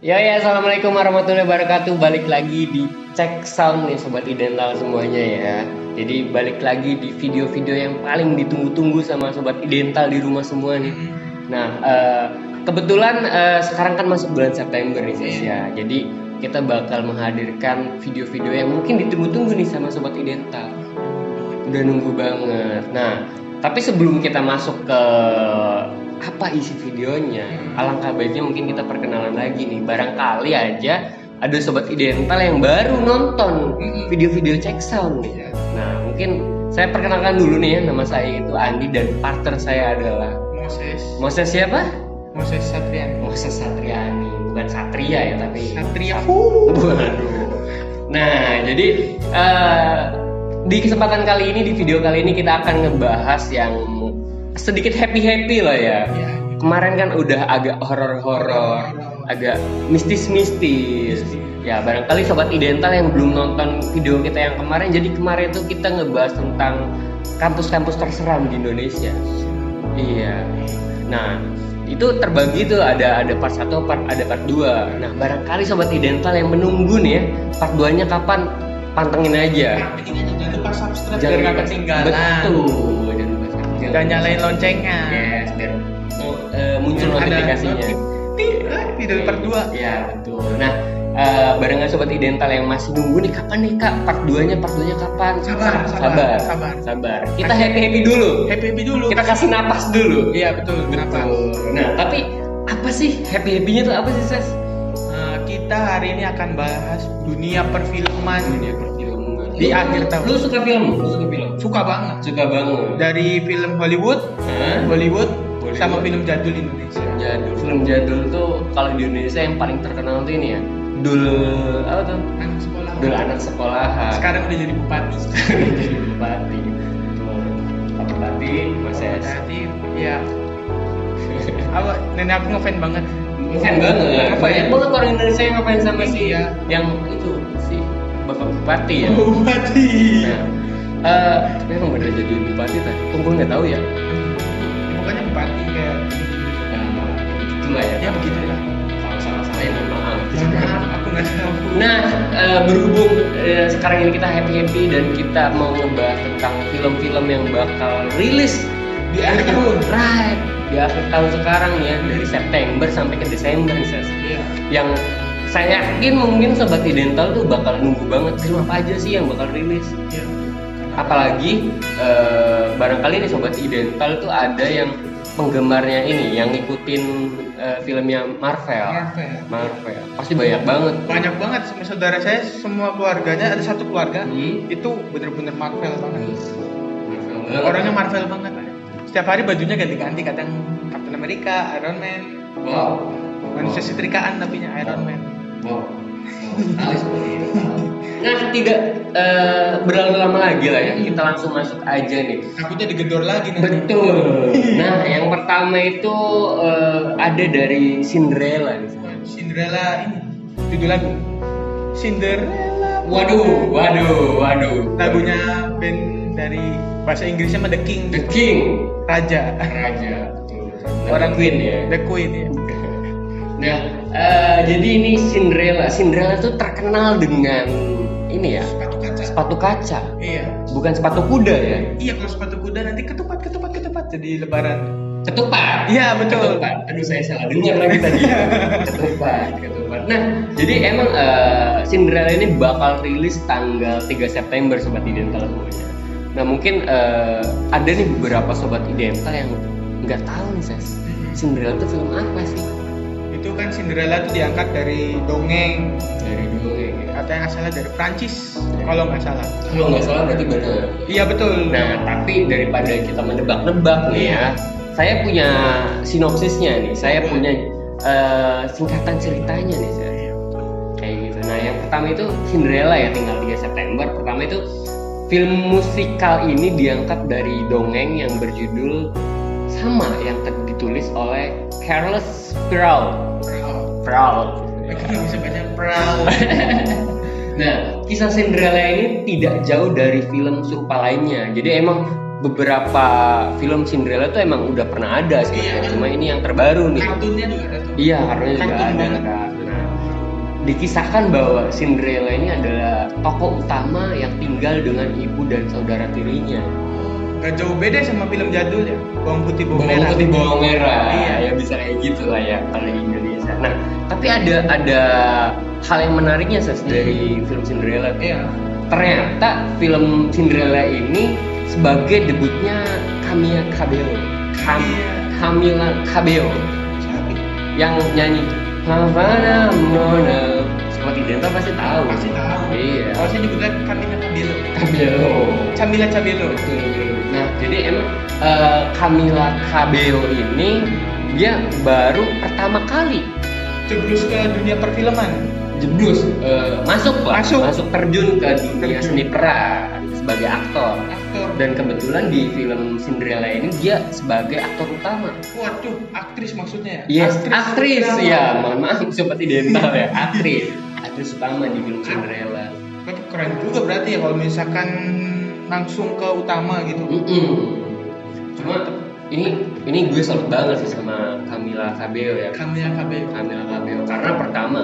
Assalamualaikum warahmatullahi wabarakatuh. Balik lagi di Cek Sound nih Sobat Idental semuanya ya. Jadi balik lagi di video-video yang paling ditunggu-tunggu sama Sobat Idental di rumah semua nih. Nah, kebetulan sekarang kan masuk bulan September nih Sis ya. Jadi kita bakal menghadirkan video-video yang mungkin ditunggu-tunggu nih sama Sobat Idental. Udah nunggu banget. Nah, tapi sebelum kita masuk ke apa isi videonya, alangkah baiknya mungkin kita perkenalan lagi nih. Barangkali aja ada Sobat Idental yang baru nonton video-video Cek Sound nih. Nah, mungkin saya perkenalkan dulu nih ya. Nama saya itu Andi dan partner saya adalah Moses siapa? Moses Satriani. Moses Satriani. Bukan Satria ya, tapi Satria. Waduh. Nah, jadi di kesempatan kali ini, di video kali ini kita akan ngebahas yang sedikit happy lah ya. Kemarin kan udah agak horor-horor, agak mistis-mistis. Ya, barangkali Sobat Idental yang belum nonton video kita yang kemarin, jadi kemarin itu kita ngebahas tentang kampus-kampus terseram di Indonesia. Iya. Nah, itu terbagi tuh ada part 1, ada part 2. Nah, barangkali Sobat Idental yang menunggu nih ya, part 2-nya kapan, pantengin aja. Jangan lupa subscribe biar gak ketinggalan. Betul. Dan nyalain loncengnya. Yes, biar muncul notifikasinya. Video part 2. Ya, betul. Nah, barengan Sobat Idental yang masih nunggu nih, kapan nih Kak part 2-nya kapan? Sabar. Kita happy dulu. Happy dulu. Kita kasih napas dulu. Iya, betul. Nah, tapi apa sih happy-nya tuh apa sih, Ses? Kita hari ini akan bahas dunia perfilman. Di Lu- akhir tahun. Lu suka film? Suka banget. Suka banget. Dari film Hollywood, Bollywood. sama film jadul Indonesia. Film jadul tuh kalau di Indonesia yang paling terkenal tuh ini ya. Dul apa tuh? Anak sekolah. Dul anak sekolahan. Sekarang udah jadi bupati. Jadi bupati. Betul. Pak Bupati, Mas Es. Jadi ya. Apa? Nenek aku ngefans banget. Ngefans banget. Banyak banget orang Indonesia yang ngefans sama si Iya. yang itu si Bapak Bupati ya. Bupati. Tapi emang bener jadi bupati tadi. Gue nggak tahu ya. Pokoknya bupati kayak Itulah ya. ya begitulah. Kalau salah ya mohon maaf. Maaf, aku nggak tahu. Nah, berhubung sekarang ini kita happy dan kita mau ngebahas tentang film-film yang bakal rilis Di akhir tahun. Right, di akhir tahun sekarang ya, dari September sampai ke Desember nih, Ses. Iya. Yang saya yakin mungkin Sobat Idental tuh bakal nunggu banget film apa aja sih yang bakal rilis. Iya. Apalagi barangkali nih Sobat Idental tuh ada yang penggemarnya ini, yang ngikutin filmnya Marvel. Pasti banyak banget. Banyak banget sama saudara saya, semua keluarganya ada satu keluarga itu bener-bener Marvel banget. Marvel banget. Orangnya Marvel banget. Setiap hari bajunya ganti-ganti, kadang Captain America, Iron Man. Wow. Manusia setrikaan tapi Iron Man. Wow. Sekali seperti itu. Nah, tidak berlama-lama lagi lah ya. Kita langsung masuk aja nih. Takutnya digedor lagi nanti. Betul. Nah, yang pertama itu ada dari Cinderella nih. Cinderella ini judul lagu. Cinderella. Waduh. Lagunya band dari bahasa Inggrisnya mah The King. The King. Raja. Betul. Orang Queen ya. The Queen ya. Nah, jadi ini Cinderella. Cinderella tuh terkenal dengan ini ya, Sepatu kaca. sepatu kaca. Iya. Bukan sepatu kuda ya. Iya, kalau sepatu kuda nanti ketupat jadi lebaran. Ketupat. Iya, betul. Ketupat. Aduh, saya salah dengar lagi tadi. Ketupat. Nah, jadi emang Cinderella ini bakal rilis tanggal 3 September Sobat Idental semuanya. Nah, mungkin ada nih beberapa Sobat Idental yang nggak tahu nih, Ses. Cinderella itu film apa sih? Itu kan Cinderella itu diangkat dari dongeng. Dari dongeng ya. Katanya nggak salah dari Prancis, kalau nggak salah. Kalau nggak salah berarti benar. Iya betul. Nah, tapi daripada kita menebak-nebak nih ya, saya punya sinopsisnya nih. Saya punya singkatan ceritanya nih, Ses. Kayak gitu. Nah, yang pertama itu Cinderella ya, tinggal 3 September. Pertama itu film musikal ini diangkat dari dongeng yang berjudul sama yang ditulis oleh Carlos Perrault. Nggak bisa baca proud. Nah, kisah Cinderella ini tidak jauh dari film serupa lainnya. Jadi emang beberapa film Cinderella tuh emang udah pernah ada sih. Iya. Cuma ini yang terbaru nih. Kartunnya juga ada tuh. Iya, kartunnya juga Kartun ada banget. Kak. Nah, dikisahkan bahwa Cinderella ini adalah tokoh utama yang tinggal dengan ibu dan saudara tirinya. Gak jauh beda sama film jadul ya, bawang putih bawang Bawang merah. putih bawang merah. Iya. Ya bisa kayak gitu lah ya kalau di Indonesia. Nah, tapi ada hal yang menariknya dari film Cinderella. Iya. Ternyata film Cinderella ini sebagai debutnya Camila Cabello. Camila Cabello yang nyanyi Havana Mona. Sobat Idental pasti tahu. Pasti tahu. Iya. Kalau saya nyebutnya Camila Cabello. Cabello. Camila Cabello. Betul. Nah, jadi emang Camila Cabello ini dia baru pertama kali Jeblus ke dunia perfilman. jebus masuk terjun ke dunia Terjun. seni peran sebagai aktor. Aktor. Dan kebetulan di film Cinderella ini dia sebagai aktor utama. Waduh, aktris maksudnya ya? Yes, aktris utama. ya. Mohon maaf seperti dental ya. Aktris utama di film Cinderella. Tapi keren juga berarti ya kalau misalkan langsung ke utama gitu. Cuma ini gue salut banget sih sama Camila Cabello ya. Camila Cabello. Camila Cabello karena pertama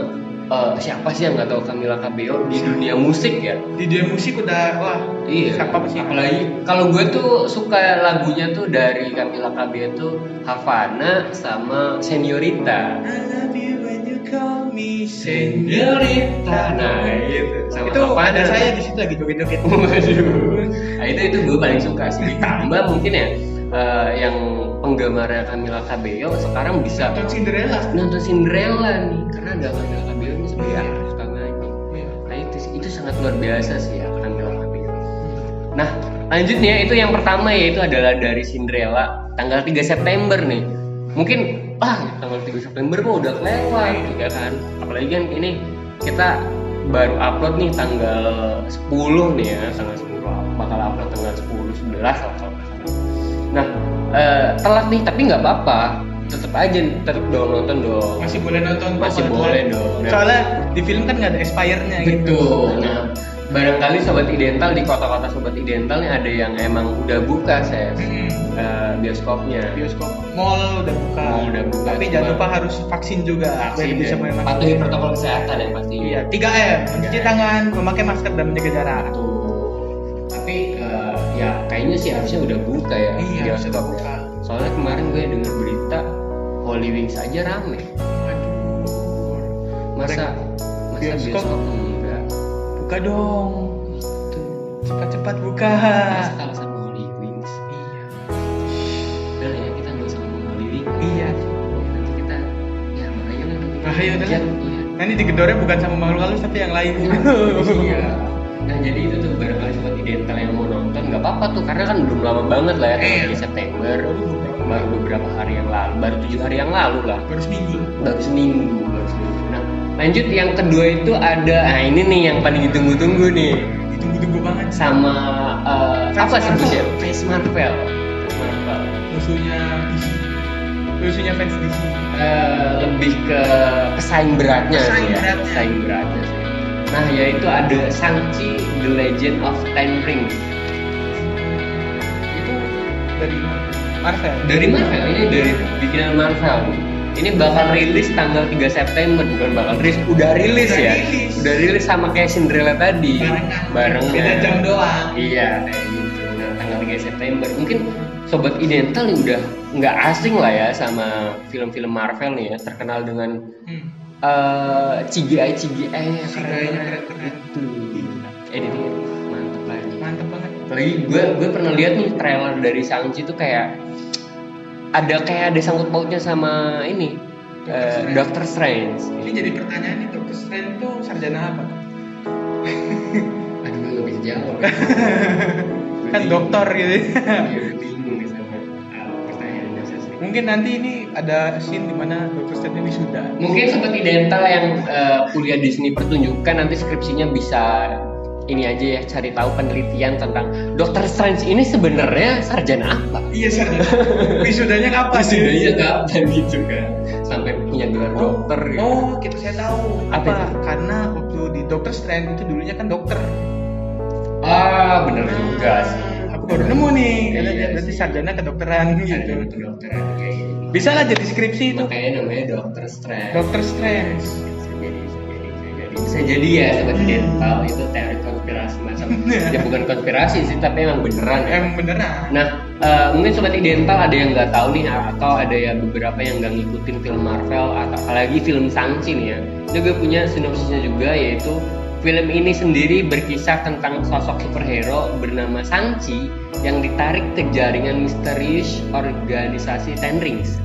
siapa sih yang nggak tahu Camila Cabello di dunia musik ya? Di dunia musik udah wah. Iya. Siapa sih? Apalagi kalau gue tuh suka lagunya tuh dari Camila Cabello tuh Havana sama Señorita. I love you when you call me Señorita. Nah, gitu. Sama itu Havana. ada saya di situ lagi joget-joget. Waduh. Nah, itu gue paling suka sih. Ditambah mungkin ya yang penggemarnya Camila Cabello sekarang bisa nonton Cinderella nih karena ada Camila Cabello ini sebagai aktris utamanya. Nah itu sangat luar biasa sih ya Camila Cabello. Nah lanjutnya itu yang pertama yaitu adalah dari Cinderella tanggal 3 September nih. Mungkin tanggal 3 September mah udah kelewat ya kan. Apalagi kan ini kita baru upload nih tanggal 10 nih ya, tanggal 10 bakal upload tanggal 10 11 lah kalau nggak salah. Nah telat nih tapi nggak apa-apa, tetap dong nonton dong. Masih boleh nonton. Masih boleh dong. Soalnya di film kan nggak ada expirednya gitu. Betul. Nah barangkali Sobat Idental di kota-kota Sobat Idental nih ada yang emang udah buka bioskopnya. Bioskop, mall udah buka. Tapi Cuma jangan lupa harus vaksin juga. vaksin biar bisa ya. main masuk. Patuhi protokol kesehatan yang pasti. Iya, 3M, mencuci tangan, memakai masker dan menjaga jarak. Betul. Tapi ya kayaknya sih harusnya udah buka ya. Iya, harusnya udah buka. Soalnya kemarin gue dengar berita Holy Wings aja rame. Aduh. Masa bioskop enggak? Buka dong. Cepat-cepat buka. Masa kalah sama Holy Wings? Iya. Udah lah ya kita nggak usah ngomong Holy Wings. Iya. Nanti kita ya makanya lah nanti. Bahaya udah lah. Iya. Nanti digedornya bukan sama makhluk halus tapi yang lain. Iya. Nah jadi itu tuh barangkali Sobat Idental yang mau nonton nggak apa-apa tuh karena kan belum lama banget lah ya tanggal 3 September baru beberapa hari yang lalu, baru 7 hari yang lalu lah, Baru seminggu. baru seminggu. Nah lanjut yang kedua itu ada, ini nih yang paling ditunggu-tunggu nih Ditunggu-tunggu banget. sama Fans apa sebutnya? Marvel. Face Marvel. Musuhnya DC. Musuhnya fans DC. Lebih ke pesaing beratnya Pesaing sih ya. beratnya. Pesaing beratnya sih. Nah yaitu ada Shang-Chi The Legend of Ten Rings. Itu dari Marvel. Dari Marvel, ini dari bikinan Marvel. Ini bakal rilis tanggal 3 September, bukan bakal rilis, udah rilis Udah ya. rilis. Udah rilis sama kayak Cinderella tadi. Barengan. Beda jam doang. Iya, kayak gitu. Nah, tanggal 3 September. Mungkin Sobat Idental nih udah nggak asing lah ya sama film-film Marvel nih ya, terkenal dengan CGI nya CGI-nya keren. Itu editingnya mantep lagi. Mantep banget. Apalagi gue pernah lihat nih trailer dari Shang-Chi itu kayak ada sangkut pautnya sama ini Doctor Strange. Ini jadi pertanyaan nih, Dr. Strange itu sarjana apa? Aduh gue gak bisa jawab. Kan dokter gitu. Iya, gue bingung nih sama pertanyaan dasar sih. Mungkin nanti ini ada scene dimana Dr. Strange ini sudah. Mungkin seperti Dental yang kuliah di seni pertunjukan nanti skripsinya bisa ini aja ya, cari tahu penelitian tentang Dr. Strange ini sebenarnya sarjana apa? Iya sarjana. Wisudanya kapan? Wisudanya kapan gitu kan? Sampai punya gelar dokter gitu. Oh, gitu saya tahu. Apa itu? Karena waktu di Dr. Strange itu dulunya kan dokter. Bener juga sih. Aku baru nemu nih, karena Iya dia berarti sih. sarjana kedokteran gitu. Sarjana kedokteran kayak gitu. Bisa lah jadi skripsi itu. Makanya namanya Dr. Strange. Dr. Strange. Bisa jadi. bisa jadi ya sobat Idental itu teori konspirasi macam ya bukan konspirasi sih tapi emang beneran ya. Emang beneran. Nah mungkin sobat Idental ada yang nggak tahu nih atau ada ya beberapa yang nggak ngikutin film Marvel atau apalagi film Shang-Chi nih ya. Dia juga punya sinopsisnya juga, yaitu film ini sendiri berkisah tentang sosok superhero bernama Shang-Chi yang ditarik ke jaringan misterius organisasi Ten Rings.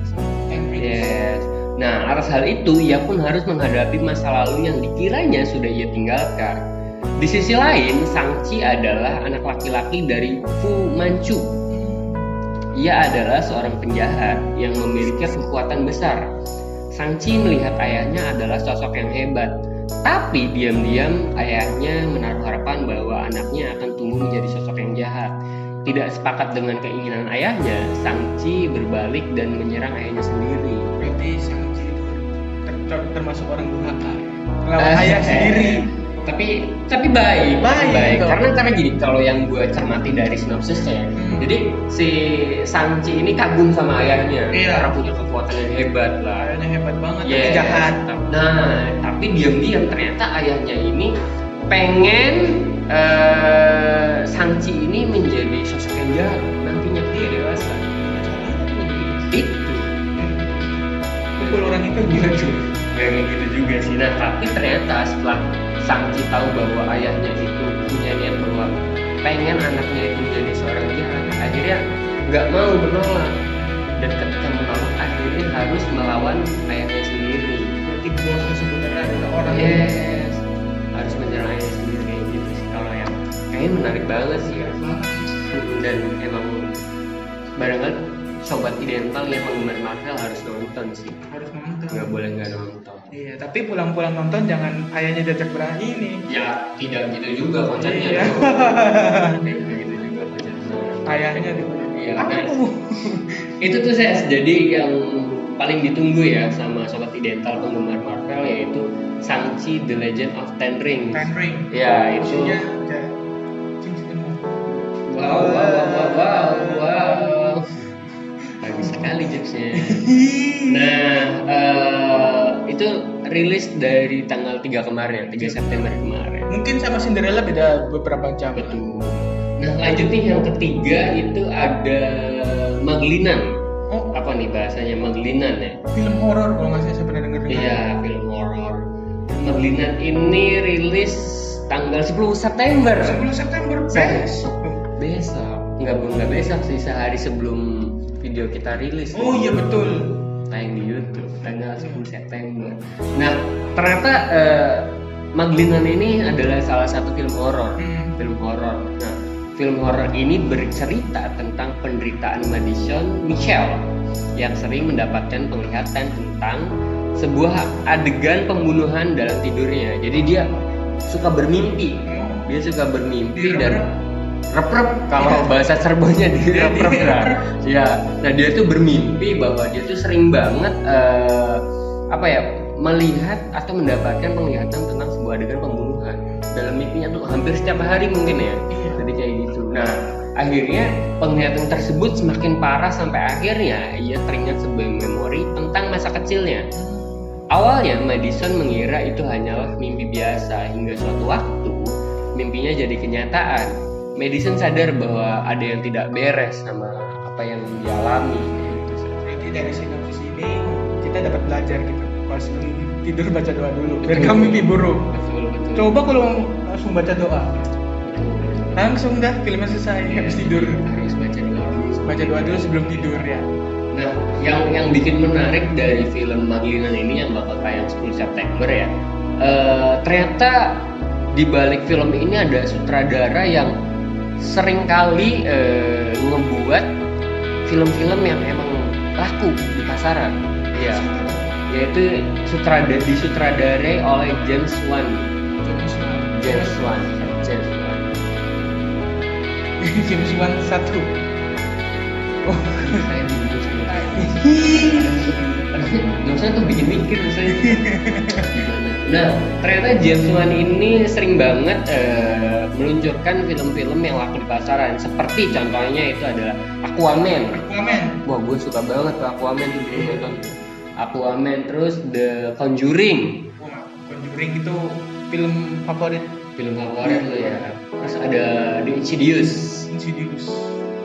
Yes. Nah, atas hal itu ia pun harus menghadapi masa lalu yang dikiranya sudah ia tinggalkan. Di sisi lain, Shang-Chi adalah anak laki-laki dari Fu Manchu. Ia adalah seorang penjahat yang memiliki kekuatan besar. Shang-Chi melihat ayahnya adalah sosok yang hebat, tapi diam-diam ayahnya menaruh harapan bahwa anaknya akan tumbuh menjadi sosok yang jahat. Tidak sepakat dengan keinginan ayahnya, Shang-Chi berbalik dan menyerang ayahnya sendiri. Berarti Shang-Chi itu termasuk orang durhaka melawan ayah sendiri. Tapi baik. Karena gini, kalau yang gue cermati dari sinopsisnya, jadi si Shang-Chi ini kagum sama ayahnya, karena punya kekuatan yang hebat lah. Ayahnya hebat banget, tapi jahat. Nah, tapi diam-diam ternyata ayahnya ini pengen Shang-Chi ini menjadi sosok yang jahat nantinya dia dewasa. Itu pukul orang itu gitu. Kayak gitu juga sih. Nah, tapi ternyata setelah Shang-Chi tahu bahwa ayahnya itu punya niat bahwa pengen anaknya itu menjadi seorang jahat, akhirnya nggak mau menolak, dan ketika menolak akhirnya harus melawan ayahnya sendiri. Berarti bosnya sebenarnya adalah orang harus menyerang ayahnya sendiri kayak gitu sih. Kalau yang kayaknya menarik banget sih ya. Dan emang barangkali sobat Idental yang penggemar Marvel harus nonton sih. Harus nonton. Nggak boleh nggak nonton. Iya, tapi pulang-pulang nonton jangan ayahnya jajak berani nih. Ya, tidak gitu juga konsepnya. Iya. Tidak gitu juga konsepnya. Ayahnya di Iya, itu tuh saya jadi yang paling ditunggu ya sama sobat Idental penggemar Marvel, yaitu Shang-Chi The Legend of Ten Rings. Ten Rings. Ya, itu. Wow. Bagus sekali jokesnya. Nah, itu rilis dari tanggal 3 kemarin, 3 September kemarin. Mungkin sama Cinderella beda beberapa jam. Betul. Nah, lanjut nih yang ketiga itu ada Maglinan. Oh, apa nih bahasanya Maglinan ya? Film horor kalau nggak saya pernah dengar. Iya, film horor. Maglinan ini rilis tanggal 10 September. 10 September Besok. Enggak besok sih, sehari sebelum video kita rilis. Oh iya betul. Tayang di YouTube tanggal 10 September. Nah, ternyata Maglinan ini adalah salah satu film horor. Film horor. Nah, film horor ini bercerita tentang penderitaan Madison Michelle yang sering mendapatkan penglihatan tentang sebuah adegan pembunuhan dalam tidurnya. Jadi dia suka bermimpi. Dan rep-rep kalau bahasa Serbonya di rep-rep lah. Ya, nah dia tuh bermimpi bahwa dia tuh sering banget melihat atau mendapatkan penglihatan tentang sebuah adegan pembunuhan dalam mimpinya tuh hampir setiap hari mungkin ya. Jadi kayak gitu. Nah, akhirnya penglihatan tersebut semakin parah sampai akhirnya ia teringat sebuah memori tentang masa kecilnya. Awalnya Madison mengira itu hanyalah mimpi biasa hingga suatu waktu mimpinya jadi kenyataan. Madison sadar bahwa ada yang tidak beres sama apa yang dialami. Berarti dari sinopsis ini kita dapat belajar gitu. Kalau sebelum tidur baca doa dulu. Biar kamu mimpi buruk. Betul. Coba kalau langsung baca doa. Langsung dah filmnya selesai habis tidur. Harus baca doa dulu sebelum tidur ya. Nah, yang bikin menarik dari film Maglinan ini yang bakal tayang 10 September ya. Ternyata di balik film ini ada sutradara yang seringkali ngebuat film-film yang emang laku di pasaran. Iya. Yaitu disutradarai oleh James Wan. James Wan 1. Oh, saya dulu dosa tuh bikin mikir saya. Nah, ternyata James Wan ini sering banget meluncurkan film-film yang laku di pasaran. Seperti contohnya itu adalah Aquaman. Wah, gue suka banget tuh Aquaman tuh. Aquaman, terus The Conjuring. Conjuring itu film favorit. Film favorit lu ya. Terus ada The Insidious. Insidious.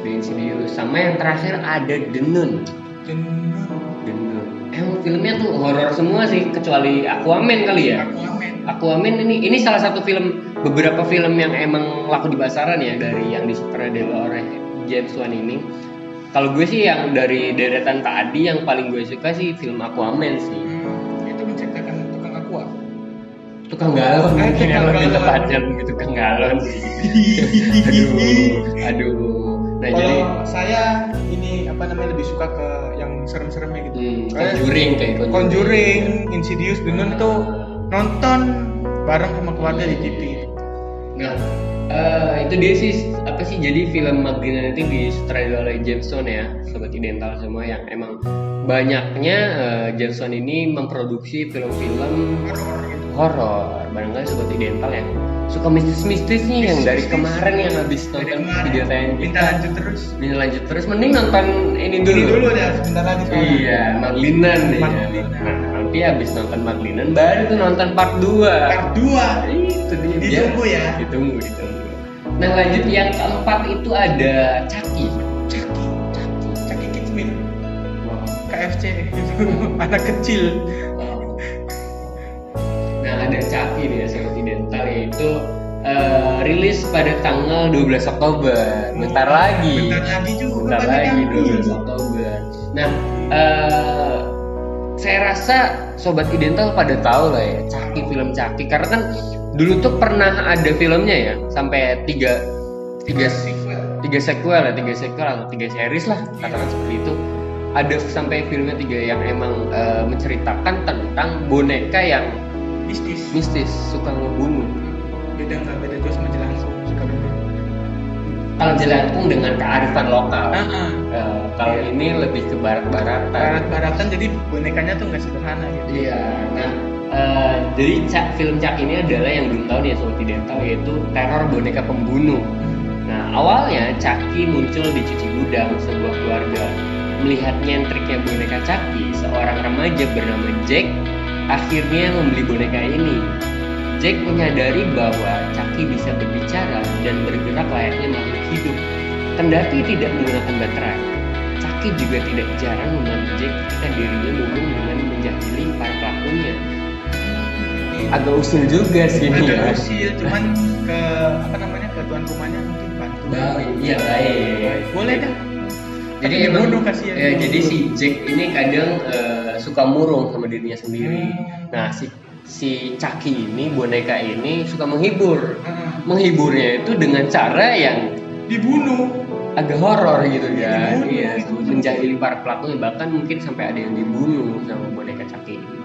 The Insidious. Sama yang terakhir ada The Nun. The Nun. The Nun. Emang filmnya tuh horor semua sih, kecuali Aquaman kali ya. Aquaman ini salah satu beberapa film yang emang laku di pasaran ya, dari yang disutradarai oleh James Wan ini. Kalau gue sih yang dari deretan tadi yang paling gue suka sih film Aquaman sih. Itu menceritakan tukang aqua. Tukang galon, mungkin yang lebih tepatnya lebih tukang galon sih. aduh. Nah, kalau jadi saya ini lebih suka ke yang serem-seremnya gitu. Conjuring, Insidious, The Nun itu nonton bareng sama keluarga di TV. Nah, itu dia sih jadi film Magdalena itu disutradarai oleh James Wan ya, sobat Idental semua, yang emang banyaknya James Wan ini memproduksi film-film horor. Barangkali sobat Idental yang suka mistis-mistisnya yang dari kemarin yang habis nonton video tayangan kita minta lanjut terus mending nonton ini dulu ya, sebentar lagi soalnya. Iya, Maglinan nih. Nah, nanti habis nonton Maglinan baru tuh nonton part 2. Itu dia. Ditunggu. Nah, lanjut yang keempat itu ada Chucky Kidsman. KFC anak kecil. Nah, ada Chucky nih ya, sobat Idental, yaitu rilis pada tanggal 12 Oktober. Bentar lagi 12 Oktober. Nah, saya rasa sobat Idental pada tahu lah ya film Chucky, karena kan dulu tuh pernah ada filmnya ya, sampai 3 sequel atau 3 series lah, katakan seperti itu. Ada sampai filmnya 3 yang emang menceritakan tentang boneka yang mistis, suka ngebunuh. Beda tuh sama Jelangkung, suka bunuh. Kalau Jelangkung dengan kearifan lokal. Kalau ini lebih ke barat-baratan. Jadi bonekanya tuh nggak sederhana gitu. Iya. Nah, jadi film Chucky ini adalah yang belum tahu nih ya sobat Idental, yaitu teror boneka pembunuh. Nah, awalnya Chucky muncul di cuci gudang sebuah keluarga. Melihat nyentriknya boneka Chucky, seorang remaja bernama Jack akhirnya membeli boneka ini. Jack menyadari bahwa Chucky bisa berbicara dan bergerak layaknya makhluk hidup, kendati tidak menggunakan baterai. Chucky juga tidak jarang membantu Jack ketika dirinya murung dengan menjahili para pelakunya. Agak usil juga sih ini ya. Cuman ke tuan rumahnya mungkin bantu. Iya, baik. Boleh dah. Jadi emang jadi si Jack ini kadang suka murung sama dirinya sendiri. Nah, si Chucky ini, boneka ini suka menghibur. Menghiburnya itu dengan cara yang dibunuh. Agak horor gitu kan. Iya, menjahili para pelakunya, bahkan mungkin sampai ada yang dibunuh sama boneka Chucky ini.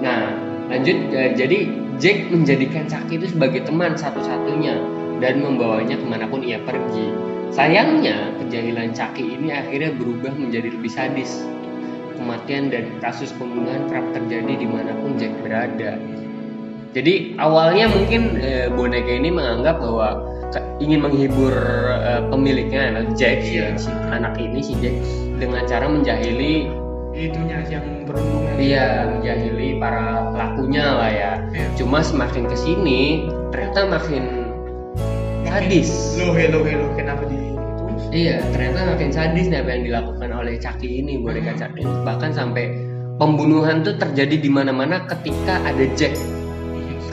Nah, lanjut, jadi Jack menjadikan Chucky itu sebagai teman satu-satunya dan membawanya kemanapun ia pergi. Sayangnya, kejahilan Chucky ini akhirnya berubah menjadi lebih sadis. Kematian dan kasus pembunuhan kerap terjadi dimanapun Jack berada. Jadi awalnya mungkin boneka ini menganggap bahwa ingin menghibur pemiliknya, Jack, si anak ini, si Jack, dengan cara menjahili itunya yang berhubungan. Iya, menjahili para pelakunya lah ya. Cuma semakin kesini ternyata makin sadis. Hello, kenapa di itu? Iya, ternyata makin sadis nih apa yang dilakukan oleh Chucky ini, boneka Chucky ini. Bahkan sampai pembunuhan tuh terjadi di mana-mana ketika ada Jack.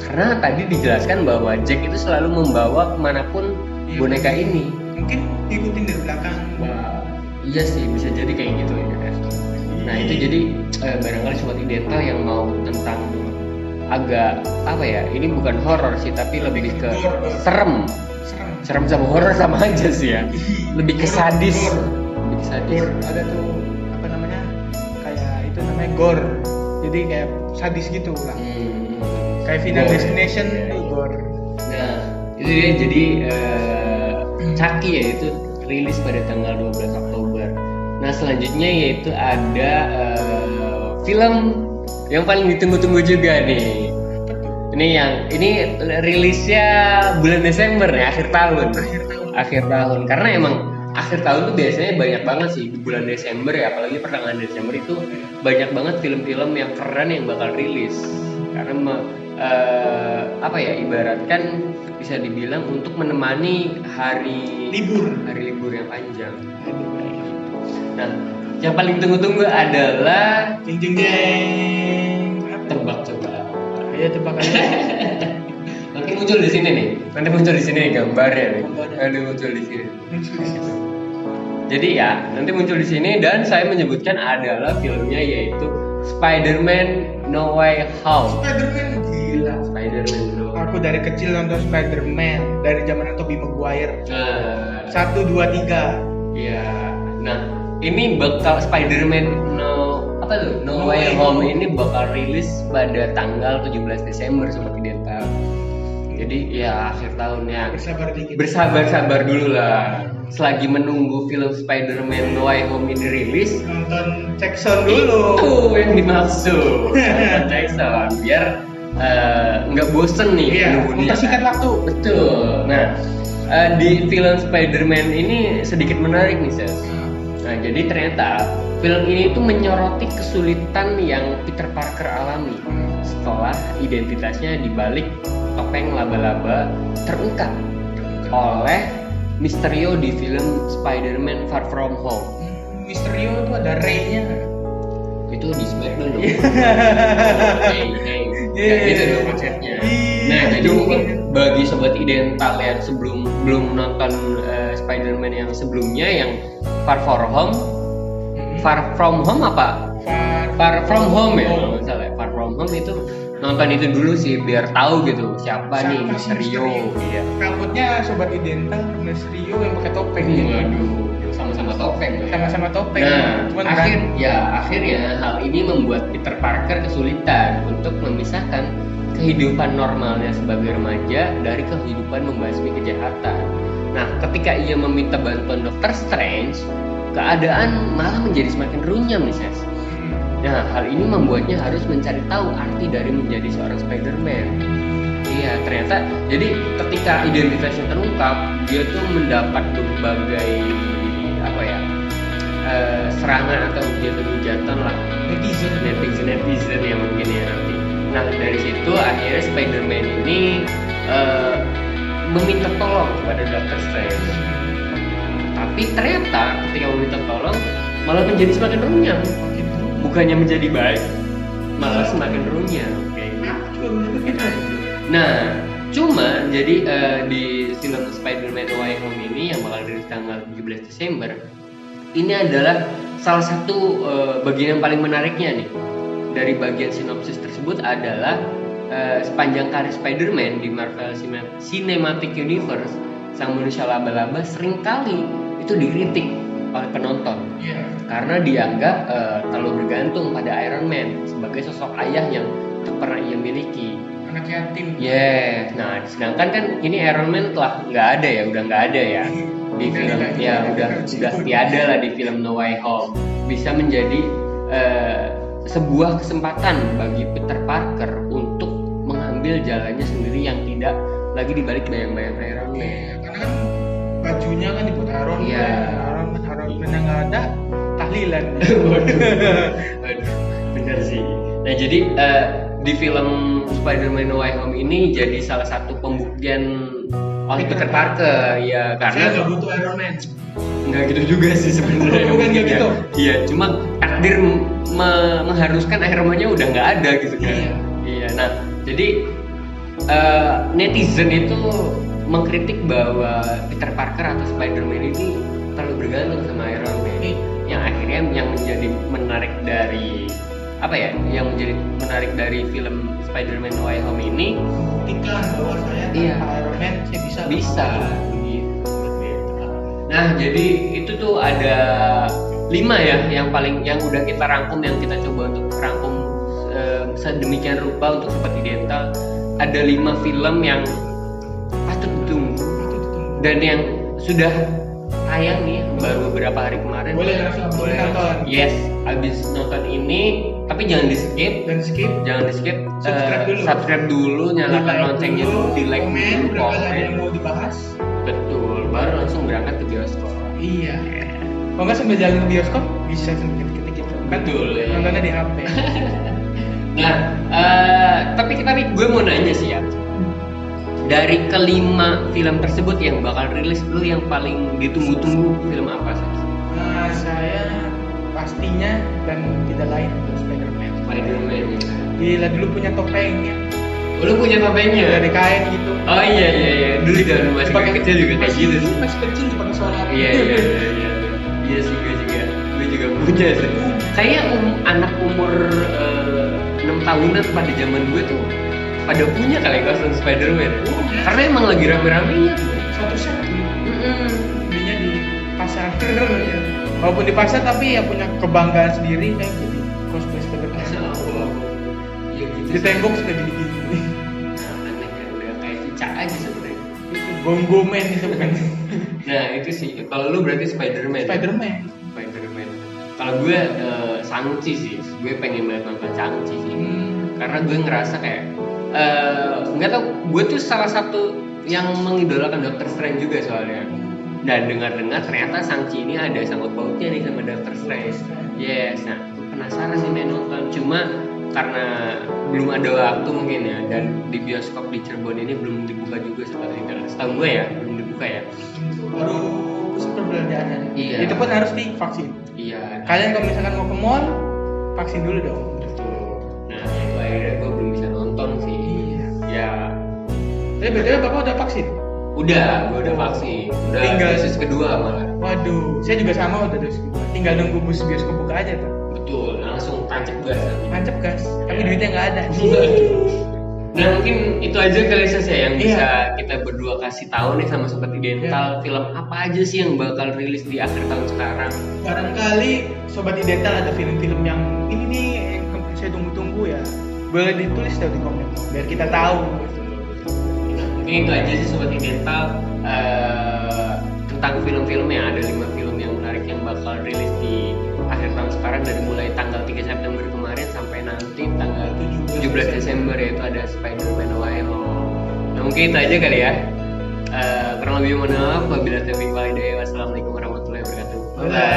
Karena tadi dijelaskan bahwa Jack itu selalu membawa kemanapun boneka ini. Mungkin ikutin dari belakang. Wah, iya sih, bisa jadi kayak gitu ya. Nah, itu jadi barangkali sobat Idental yang mau tentang agak ini bukan horor sih, tapi lebih ke serem sama horor sama aja sih ya, lebih ke sadis. Gore, ada tuh kayak itu namanya gore, jadi kayak sadis gitu lah. Kayak Final Destination tuh gore. Nah, itu dia, jadi Chucky ya itu rilis pada tanggal 12 Oktober. Nah, selanjutnya yaitu ada film yang paling ditunggu-tunggu juga nih. Ini rilisnya bulan Desember ya, akhir tahun. Karena emang akhir tahun tuh biasanya banyak banget sih di bulan Desember ya, apalagi pertengahan Desember itu banyak banget film-film yang keren yang bakal rilis. Karena apa ya, ibaratkan bisa dibilang untuk menemani hari libur yang panjang. Nah, yang paling tunggu-tunggu adalah jeng. tebak coba. Ayo tebak aja. Nanti muncul di sini nih. Nanti muncul di sini nih gambarnya nih. Nanti muncul di sini. Jadi ya, nanti muncul di sini dan saya menyebutkan adalah filmnya yaitu Spider-Man No Way Home. Spider-Man gila. Spider-Man bro. Aku dari kecil nonton Spider-Man dari zaman Tobey Maguire. 1, 2, 3. Iya. Nah, ini bakal Spider-Man No Way Home ini bakal rilis pada tanggal 17 Desember Sobat Idental. Jadi ya akhir tahunnya. Bersabar dikit. Bersabar dulu lah. Selagi menunggu film Spider-Man No Way Home ini rilis, nonton cek sound dulu. Itu yang dimaksud. Nonton cek sound biar nggak bosen nih. Iya, mempersingkat waktu. Betul. Nah, di film Spider-Man ini sedikit menarik nih, Ses. Nah, jadi ternyata film ini tuh menyoroti kesulitan yang Peter Parker alami setelah identitasnya dibalik topeng laba-laba terungkap oleh Mysterio di film Spider-Man Far From Home. Mysterio itu ada Ray-nya. Itu di Smackdown dong. Hey. Gitu dong konsepnya. Nah, jadi mungkin bagi sobat Idental yang belum nonton Spider-Man yang sebelumnya yang Far From Home apa? Far From Home ya, kalau nggak salah. Far From Home itu nonton itu dulu sih biar tahu gitu siapa nih Mysterio. Iya. Rambutnya sobat Idental Mysterio yang pakai topeng. Waduh, sama-sama topeng. Sama-sama topeng. Nah, akhirnya hal ini membuat Peter Parker kesulitan untuk memisahkan kehidupan normalnya sebagai remaja dari kehidupan membasmi kejahatan. Nah, ketika ia meminta bantuan Dr. Strange, keadaan malah menjadi semakin runyam nih, Ses. Nah, hal ini membuatnya harus mencari tahu arti dari menjadi seorang Spider-Man. Iya, ternyata jadi ketika identitasnya terungkap, dia tuh mendapat berbagai serangan atau hujatan lah netizen yang mungkin ya nanti. Nah, dari situ akhirnya Spider-Man ini meminta tolong kepada Dr. Strange. Tapi ternyata ketika meminta tolong malah menjadi semakin runyam. Bukannya menjadi baik, malah semakin runyam. Nah, cuma jadi di film Spider-Man No Way Home ini yang bakal rilis tanggal 17 Desember, ini adalah salah satu bagian yang paling menariknya nih. Dari bagian sinopsis tersebut adalah sepanjang karir Spider-Man di Marvel Cinematic Universe, sang manusia laba-laba seringkali itu dikritik oleh penonton. Karena dianggap terlalu bergantung pada Iron Man sebagai sosok ayah yang tak pernah ia miliki. Anak yatim. Nah, sedangkan kan ini Iron Man telah nggak ada ya, udah nggak ada ya di film ya, udah tiada lah di film No Way Home. Bisa menjadi sebuah kesempatan bagi Peter Parker untuk mengambil jalannya sendiri yang tidak lagi dibalik bayang-bayang Iron Man. Karena kan bajunya kan dibuat Iron Man yang nggak ada tahlilan. Waduh, bener sih. Nah, jadi di film Spider-Man No Way Home ini jadi salah satu pembuktian oleh Peter Parker ya, karena saya nggak butuh Iron Man. Nggak gitu juga sih sebenarnya. Bukan nggak gitu. Iya, cuma takdir mengharuskan Iron Man-nya udah nggak ada gitu kan. Iya. Nah, jadi netizen itu mengkritik bahwa Peter Parker atau Spider-Man ini terlalu bergantung sama Iron Man. Yang akhirnya yang menjadi menarik dari film Spider-Man No Way Home ini membuktikan bahwa saya tanpa Iron Man saya bisa gitu. Nah, jadi itu tuh ada 5 ya yang udah kita rangkum, yang kita coba untuk rangkum sedemikian rupa untuk Sobat Idental. Ada 5 film yang patut ditunggu dan yang sudah tayang nih baru beberapa hari kemarin. Boleh langsung nonton. Yes, abis nonton ini, tapi jangan di skip. Subscribe dulu, nyalakan loncengnya dulu, di like dulu, komen yang mau dibahas. Betul, baru langsung berangkat ke bioskop. Iya. Kalau nggak sambil jalan ke bioskop bisa sambil ketik-ketik gitu. Betul. Nontonnya di HP. Nah, tapi gue mau nanya sih ya. dari kelima film tersebut yang bakal rilis, lu yang paling ditunggu-tunggu film apa sih? Nah, saya pastinya dan tidak lain adalah Spider-Man. Spider-Man. Gila, dulu punya topengnya Oh, lu punya topengnya? dari kain gitu. Oh iya. Dulu zaman masih kecil juga kayak gitu sih. Masih kecil dipakai sholat. Iya. Iya sih, gue juga punya sih. Kayak anak umur 6 tahunan pada zaman gue tuh pada punya kali kostum Spider-Man. Karena emang lagi rame-ramenya tuh. Satu set belinya di pasar. Walaupun di pasar tapi ya punya kebanggaan sendiri kayak jadi cosplay Spider-Man. Iya gitu. Di tembok sudah gini-gini. Nah, aneh kan udah kayak cicak aja sebenarnya. Itu gonggomen itu bukan. Nah itu sih. Kalau lu berarti Spider-Man. Spider-Man. Kalau gue Shang-Chi sih. Gue pengen banget nonton Shang-Chi sih. Karena gue ngerasa kayak nggak tau. Gue tuh salah satu yang mengidolakan Doctor Strange juga soalnya. Dan dengar-dengar ternyata Shang-Chi ini ada sangkut pautnya nih sama Doctor Strange. Yes. Nah penasaran sih main nonton. Cuma karena belum ada waktu mungkin ya, dan di bioskop di Cirebon ini belum dibuka juga sepertinya. Setahu gue ya belum dibuka ya. Baru pusat perbelanjaan. Iya. Itu pun harus divaksin. Iya. Kalian kalau misalkan mau ke mall, vaksin dulu dong. Betul. Nah itu akhirnya gue belum bisa nonton sih. Iya. Ya. Tapi betul bapak udah vaksin? Udah, gue udah vaksin. Udah Tinggal dosis kedua malah. Waduh, saya juga sama udah dosis kedua. Tinggal nunggu bus bioskop buka aja tuh. Betul, langsung tancap gas. Tancap gas. Tapi duitnya nggak ada. Nah mungkin itu aja kali ya yang bisa kita berdua kasih tahu nih sama Sobat Idental. Film apa aja sih yang bakal rilis di akhir tahun sekarang? Barangkali Sobat Idental ada film-film yang ini nih yang saya tunggu-tunggu ya. Boleh ditulis di komen biar kita tahu. Nah, mungkin itu aja sih Sobat Idental tentang film-filmnya. Ada 5 film yang menarik yang bakal rilis di akhir tahun sekarang dari mulai tanggal 3 September kemarin sampai nanti tanggal 17 Desember, yaitu ada Spider-Man No Way Home. Nah mungkin itu aja kali ya. Kurang lebih mohon maaf. Wabillahi taufiq wal hidayah. Wassalamualaikum warahmatullahi wabarakatuh. Bye.